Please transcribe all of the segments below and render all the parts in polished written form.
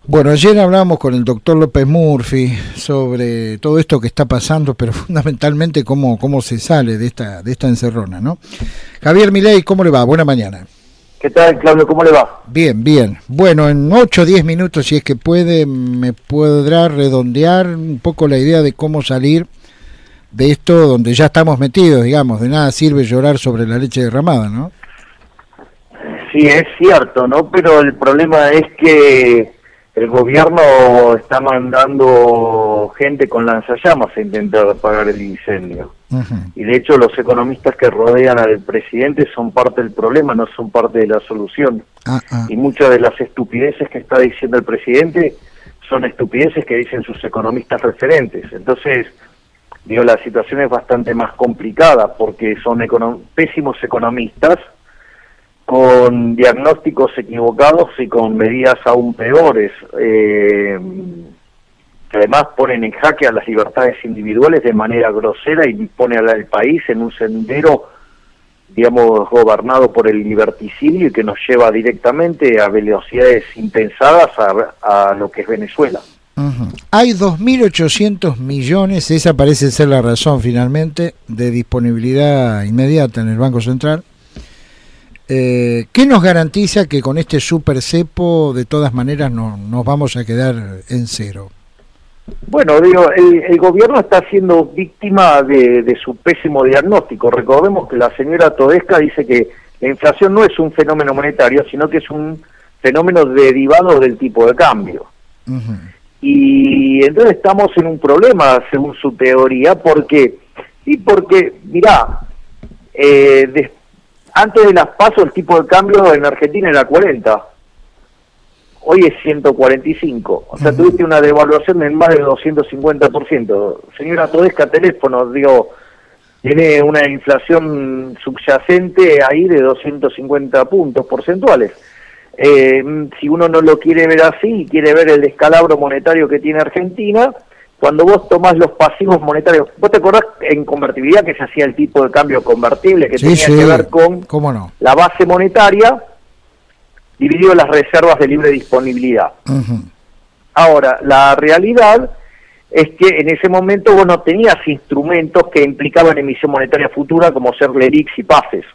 Bueno, ayer hablamos con el doctor López Murphy sobre todo esto que está pasando, pero fundamentalmente cómo se sale de esta encerrona, ¿no? Javier Milei, ¿cómo le va? Buena mañana. ¿Qué tal, Claudio? ¿Cómo le va? Bien, bien. Bueno, en 8 o 10 minutos, si es que puede, me podrá redondear un poco la idea de cómo salir de esto donde ya estamos metidos, digamos. De nada sirve llorar sobre la leche derramada, ¿no? Sí, es cierto, ¿no? Pero el problema es que el gobierno está mandando gente con lanzallamas a intentar apagar el incendio. Y de hecho los economistas que rodean al presidente son parte del problema, no son parte de la solución. Y muchas de las estupideces que está diciendo el presidente son estupideces que dicen sus economistas referentes. Entonces, digo, la situación es bastante más complicada porque son pésimos economistas con diagnósticos equivocados y con medidas aún peores, que además ponen en jaque a las libertades individuales de manera grosera y pone al país en un sendero, digamos, gobernado por el liberticidio y que nos lleva directamente a velocidades impensadas a lo que es Venezuela. Hay 2.800 millones, esa parece ser la razón finalmente, de disponibilidad inmediata en el Banco Central. ¿Qué nos garantiza que con este super cepo de todas maneras no nos vamos a quedar en cero? Bueno, digo, el gobierno está siendo víctima de su pésimo diagnóstico. Recordemos que la señora Todesca dice que la inflación no es un fenómeno monetario, sino que es un fenómeno derivado del tipo de cambio. Y entonces estamos en un problema, según su teoría, porque mirá, antes de las PASO el tipo de cambio en Argentina era 40, hoy es 145, o sea, tuviste una devaluación en más del 250%. Señora Todesca, teléfono, digo, tiene una inflación subyacente ahí de 250 puntos porcentuales. Si uno no lo quiere ver así, quiere ver el descalabro monetario que tiene Argentina, cuando vos tomás los pasivos monetarios, ¿vos te acordás en convertibilidad que se hacía el tipo de cambio convertible que tenía que ver con la base monetaria dividido en las reservas de libre disponibilidad? Ahora, la realidad es que en ese momento vos no tenías instrumentos que implicaban emisión monetaria futura como ser LELIQs y PASES.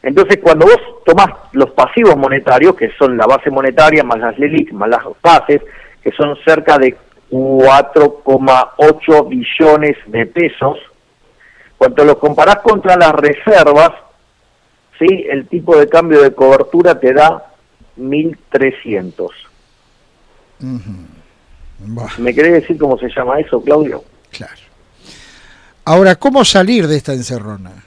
Entonces, cuando vos tomás los pasivos monetarios, que son la base monetaria más las LELIQs más las PASES, que son cerca de 4,8 billones de pesos, cuando lo comparás contra las reservas, ¿sí?, el tipo de cambio de cobertura te da 1.300. ¿Me querés decir cómo se llama eso, Claudio? Claro. Ahora, ¿cómo salir de esta encerrona?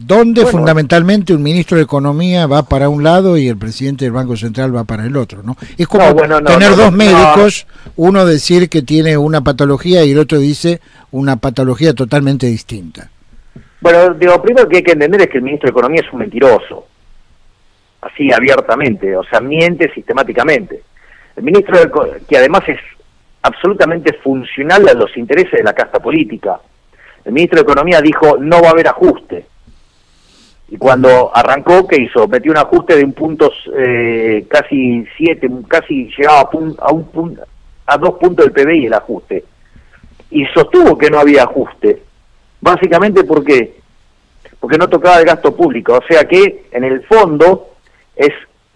Donde fundamentalmente un ministro de Economía va para un lado y el presidente del Banco Central va para el otro, ¿no? Es como tener dos médicos, uno decir que tiene una patología y el otro dice una patología totalmente distinta. Bueno, digo, primero que hay que entender es que el ministro de Economía es un mentiroso, así abiertamente, o sea, miente sistemáticamente. El ministro que además es absolutamente funcional a los intereses de la casta política. El ministro de Economía dijo no va a haber ajuste. Y cuando arrancó, ¿qué hizo? Metió un ajuste de un punto, casi 7, casi llegaba a 2 puntos del PBI el ajuste. Y sostuvo que no había ajuste. Básicamente, ¿por qué? Porque no tocaba el gasto público. O sea que, en el fondo, es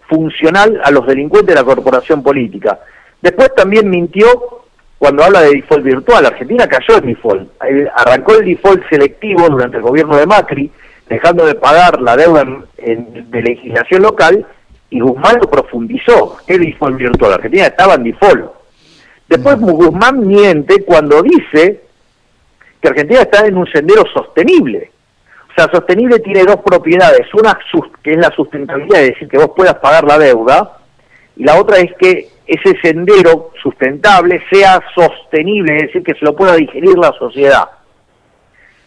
funcional a los delincuentes de la corporación política. Después también mintió cuando habla de default virtual. Argentina cayó en default. Arrancó el default selectivo durante el gobierno de Macri, dejando de pagar la deuda de legislación local, y Guzmán lo profundizó. ¿Qué default virtual? Argentina estaba en default. Después Guzmán miente cuando dice que Argentina está en un sendero sostenible. O sea, sostenible tiene dos propiedades. Una que es la sustentabilidad, es decir, que vos puedas pagar la deuda, y la otra es que ese sendero sustentable sea sostenible, es decir, que se lo pueda digerir la sociedad.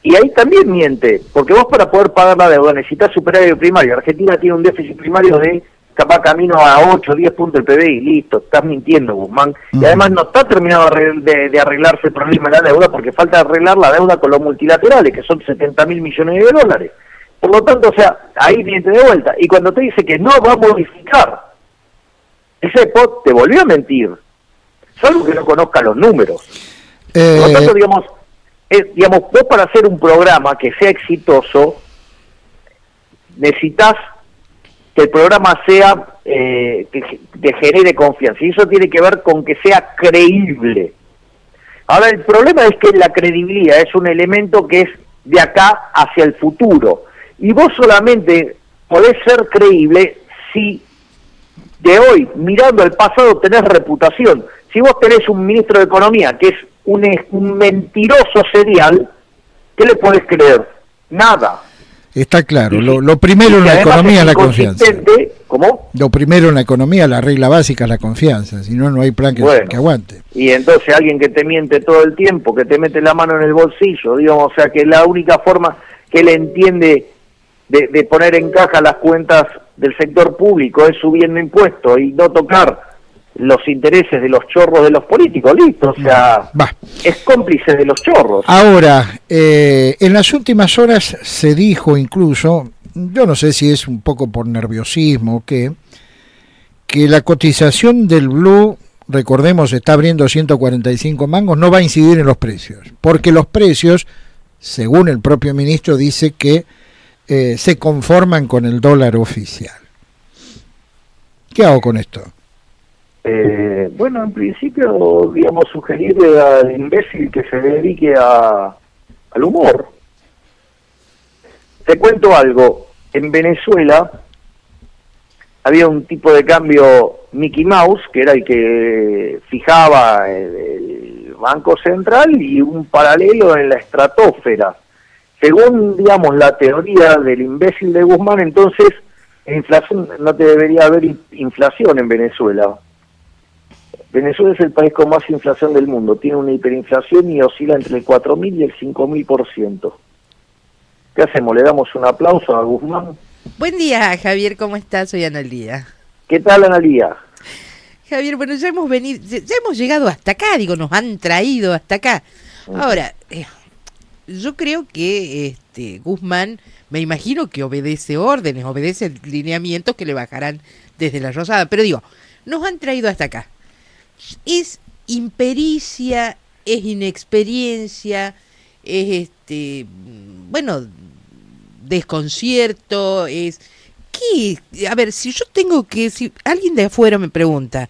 Y ahí también miente, porque vos para poder pagar la deuda necesitas superávit primario. Argentina tiene un déficit primario de capaz camino a 8 o 10 puntos del PBI, listo, estás mintiendo, Guzmán. Y además no está terminado de arreglarse el problema de la deuda, porque falta arreglar la deuda con los multilaterales, que son 70.000 millones de dólares. Por lo tanto, o sea, ahí miente de vuelta. Y cuando te dice que no va a modificar ese spot te volvió a mentir, salvo que no conozca los números. Por lo tanto, digamos, vos para hacer un programa que sea exitoso, necesitas que el programa sea, que te genere confianza, y eso tiene que ver con que sea creíble. Ahora, el problema es que la credibilidad es un elemento que es de acá hacia el futuro, y vos solamente podés ser creíble si de hoy, mirando al pasado, tenés reputación. Si vos tenés un ministro de Economía que es un mentiroso serial, ¿qué le podés creer? Nada. Está claro, lo primero en la economía es la confianza. ¿Cómo? Lo primero en la economía, la regla básica es la confianza, si no, no hay plan que aguante. Y entonces alguien que te miente todo el tiempo, que te mete la mano en el bolsillo, digamos, o sea que la única forma que él entiende de poner en caja las cuentas del sector público es subiendo impuestos y no tocar los intereses de los chorros de los políticos, listo, o sea, es cómplice de los chorros. Ahora, en las últimas horas se dijo incluso, yo no sé si es un poco por nerviosismo o qué, que la cotización del blue, recordemos, está abriendo 145 mangos, no va a incidir en los precios, porque los precios, según el propio ministro, dice que se conforman con el dólar oficial. ¿Qué hago con esto? Bueno, en principio, digamos, sugerirle al imbécil que se dedique al humor. Te cuento algo. En Venezuela había un tipo de cambio Mickey Mouse, que era el que fijaba el Banco Central, y un paralelo en la estratosfera. Según, digamos, la teoría del imbécil de Guzmán, entonces, inflación, no te debería haber inflación en Venezuela. Venezuela es el país con más inflación del mundo, tiene una hiperinflación y oscila entre el 4.000 y el 5.000%. ¿Qué hacemos? ¿Le damos un aplauso a Guzmán? Buen día, Javier, ¿cómo estás? Soy Analía. ¿Qué tal, Analía? Javier, bueno, ya hemos llegado hasta acá, digo, nos han traído hasta acá. Ahora, yo creo que Guzmán, me imagino que obedece órdenes, obedece lineamientos que le bajarán desde la Rosada, pero digo, nos han traído hasta acá. Es impericia, es inexperiencia, es bueno, desconcierto, es ¿qué? A ver, si alguien de afuera me pregunta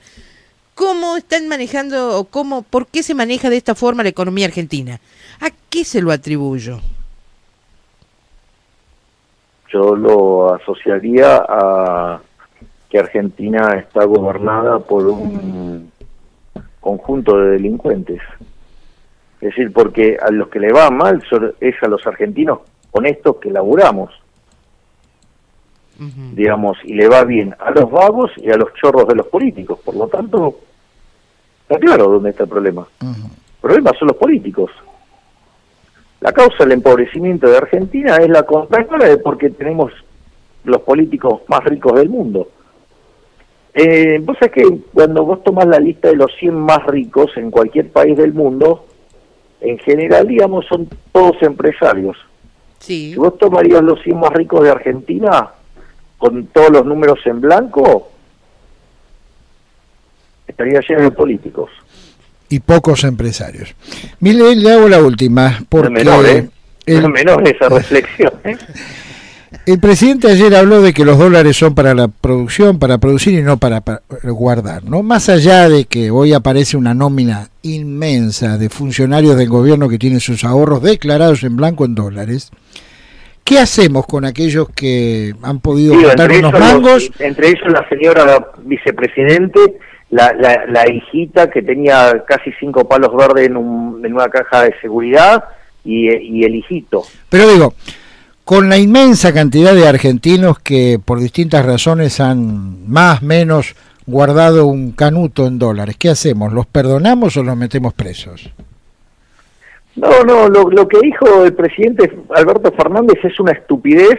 ¿cómo están manejando o por qué se maneja de esta forma la economía argentina? ¿A qué se lo atribuyo? Yo lo asociaría a que Argentina está gobernada por un conjunto de delincuentes. Es decir, porque a los que le va mal es a los argentinos honestos que laburamos, digamos, y le va bien a los vagos y a los chorros de los políticos. Por lo tanto, está claro dónde está el problema. El problema son los políticos. La causa del empobrecimiento de Argentina es la contracara de porque tenemos los políticos más ricos del mundo. Vos sabés que cuando vos tomás la lista de los 100 más ricos en cualquier país del mundo, en general, digamos, son todos empresarios. Sí. Si vos tomarías los 100 más ricos de Argentina, con todos los números en blanco, estaría lleno de políticos. Y pocos empresarios. Mire, le hago la última, porque... No es menor esa reflexión, El presidente ayer habló de que los dólares son para la producción, para producir y no para guardar, ¿no? Más allá de que hoy aparece una nómina inmensa de funcionarios del gobierno que tienen sus ahorros declarados en blanco en dólares, ¿qué hacemos con aquellos que han podido juntar unos mangos? Entre ellos la señora vicepresidente, la hijita que tenía casi 5 palos verdes en una caja de seguridad y el hijito. Pero digo, con la inmensa cantidad de argentinos que por distintas razones han más o menos guardado un canuto en dólares, ¿qué hacemos? ¿Los perdonamos o los metemos presos? No, lo que dijo el presidente Alberto Fernández es una estupidez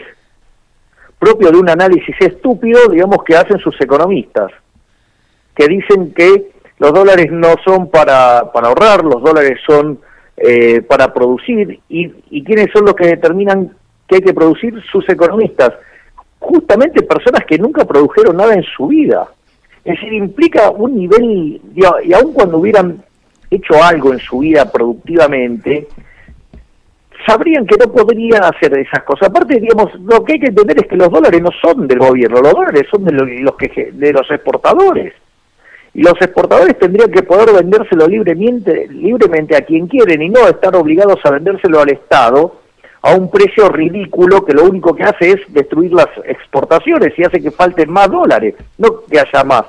propio de un análisis estúpido, digamos, que hacen sus economistas, que dicen que los dólares no son para ahorrar, los dólares son para producir, y ¿quiénes son los que determinan que hay que producir? Sus economistas, justamente personas que nunca produjeron nada en su vida. Es decir, implica un nivel, digamos, y aun cuando hubieran hecho algo en su vida productivamente, sabrían que no podrían hacer esas cosas. Aparte, digamos, lo que hay que entender es que los dólares no son del gobierno, los dólares son de los exportadores. Y los exportadores tendrían que poder vendérselo libremente a quien quieren y no estar obligados a vendérselo al Estado a un precio ridículo que lo único que hace es destruir las exportaciones y hace que falten más dólares, no que haya más.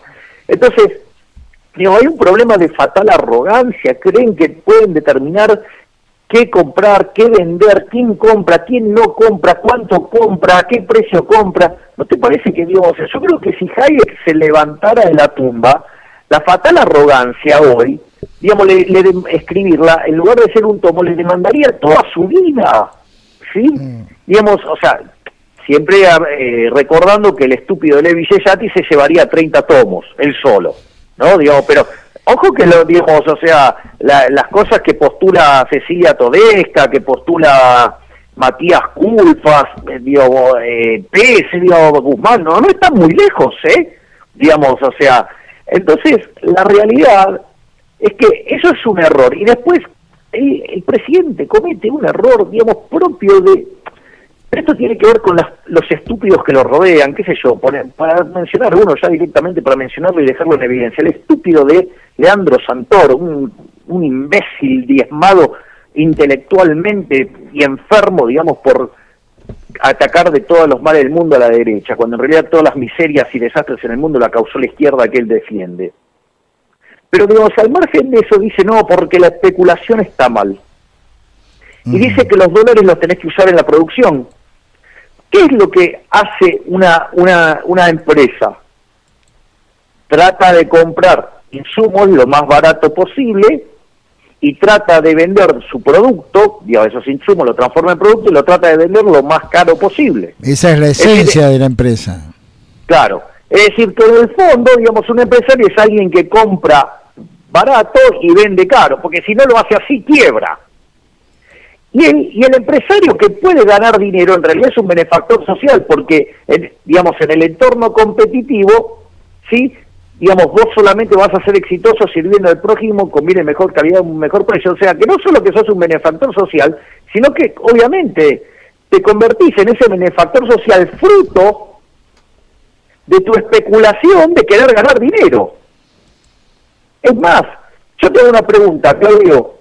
Entonces, digo, hay un problema de fatal arrogancia, creen que pueden determinar qué comprar, qué vender, quién compra, quién no compra, cuánto compra, a qué precio compra. ¿No te parece que, digamos, yo creo que si Hayek se levantara de la tumba, la fatal arrogancia hoy, digamos, escribirla, en lugar de ser un tomo, le demandaría toda su vida, ¿sí? Digamos, o sea, siempre recordando que el estúpido Levi Yesati se llevaría 30 tomos, él solo, ¿no? Digamos, pero ojo que digamos, o sea, las cosas que postula Cecilia Todesca, que postula Matías Culfas, digamos, Pérez, digamos, Guzmán, no están muy lejos, digamos, o sea, entonces la realidad es que eso es un error, y después el presidente comete un error, digamos, propio de... Esto tiene que ver con los estúpidos que lo rodean, qué sé yo, para mencionar uno ya directamente, para mencionarlo y dejarlo en evidencia, el estúpido de Leandro Santoro, un imbécil diezmado intelectualmente y enfermo, digamos, por atacar de todos los males del mundo a la derecha, cuando en realidad todas las miserias y desastres en el mundo la causó la izquierda que él defiende. Pero, digamos, al margen de eso dice, no, porque la especulación está mal. Y dice que los dólares los tenés que usar en la producción. ¿Qué es lo que hace una empresa? Trata de comprar insumos lo más barato posible y trata de vender su producto, digamos, esos insumos lo transforma en producto y lo trata de vender lo más caro posible. Esa es la esencia de la empresa. Claro, es decir, que en el fondo, digamos, un empresario es alguien que compra barato y vende caro, porque si no lo hace así, quiebra. Y el empresario que puede ganar dinero en realidad es un benefactor social, porque, digamos, en el entorno competitivo, ¿sí? Digamos, vos solamente vas a ser exitoso sirviendo al prójimo, conviene mejor calidad, un mejor precio. O sea, que no solo que sos un benefactor social, sino que, obviamente, te convertís en ese benefactor social fruto de tu especulación de querer ganar dinero. Es más, yo te hago una pregunta, Claudio.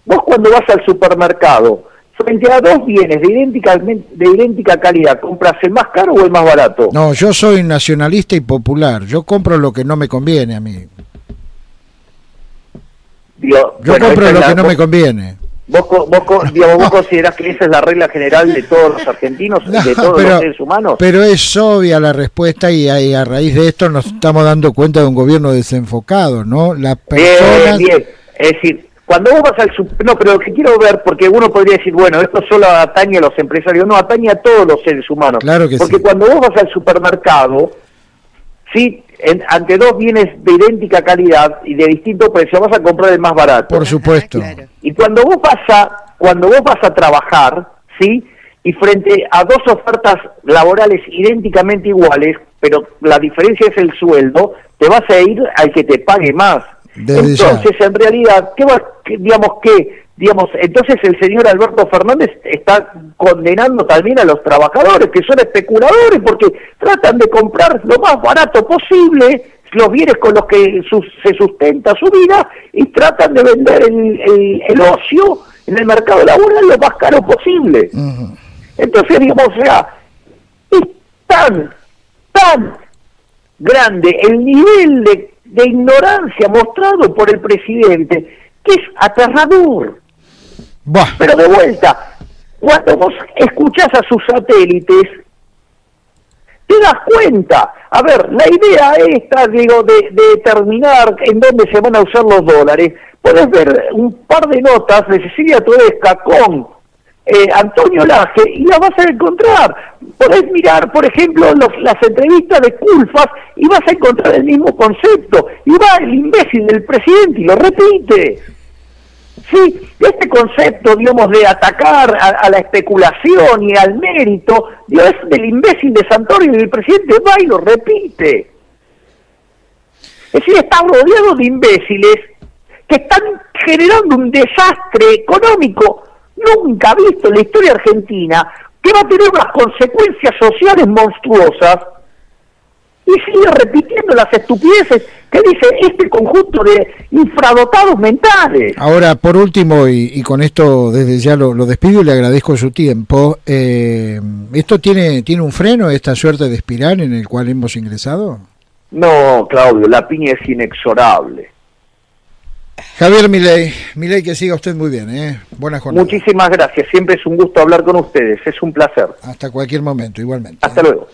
Vos cuando vas al supermercado, frente a dos bienes de idéntica calidad, ¿compras el más caro o el más barato? No, yo soy nacionalista y popular. Yo compro lo que no me conviene a mí. Digo, yo compro lo que no me conviene. ¿Vos considerás que esa es la regla general de todos los argentinos, de todos los seres humanos? Pero es obvia la respuesta y a raíz de esto nos estamos dando cuenta de un gobierno desenfocado, ¿no? Las personas... Bien. Es decir, cuando vos vas al no, pero lo que quiero ver, porque uno podría decir, bueno, esto solo atañe a los empresarios, no, atañe a todos los seres humanos. Claro que porque sí. Cuando vos vas al supermercado, sí, ante dos bienes de idéntica calidad y de distinto precio, vas a comprar el más barato. Por supuesto. Claro. Y cuando vos vas a trabajar, sí, y frente a dos ofertas laborales idénticamente iguales, pero la diferencia es el sueldo, te vas a ir al que te pague más. Entonces, en realidad, entonces el señor Alberto Fernández está condenando también a los trabajadores, que son especuladores, porque tratan de comprar lo más barato posible, los bienes con los que se sustenta su vida, y tratan de vender el ocio en el mercado laboral lo más caro posible. Entonces, digamos, o sea, es tan grande el nivel de ignorancia mostrado por el presidente, que es aterrador. Bah. Pero de vuelta, cuando vos escuchás a sus satélites, te das cuenta. A ver, la idea esta, digo, de determinar en dónde se van a usar los dólares, podés ver un par de notas de Cecilia Todesca con Antonio Laje y la vas a encontrar. Podés mirar, por ejemplo, las entrevistas de Culfas y vas a encontrar el mismo concepto. Y va el imbécil del presidente y lo repite. Sí, este concepto, digamos, de atacar a la especulación y al mérito, es del imbécil de Santoro, y el presidente va y lo repite. Es decir, está rodeado de imbéciles que están generando un desastre económico nunca visto en la historia argentina, que va a tener unas consecuencias sociales monstruosas, y sigue repitiendo las estupideces que dice este conjunto de infradotados mentales. Ahora, por último, y con esto desde ya lo despido y le agradezco su tiempo, ¿esto tiene un freno, esta suerte de espiral en el cual hemos ingresado? No, Claudio, la piña es inexorable. Javier Milei, que siga usted muy bien, buenas jornadas. Muchísimas gracias, siempre es un gusto hablar con ustedes, es un placer. Hasta cualquier momento, igualmente. Hasta luego.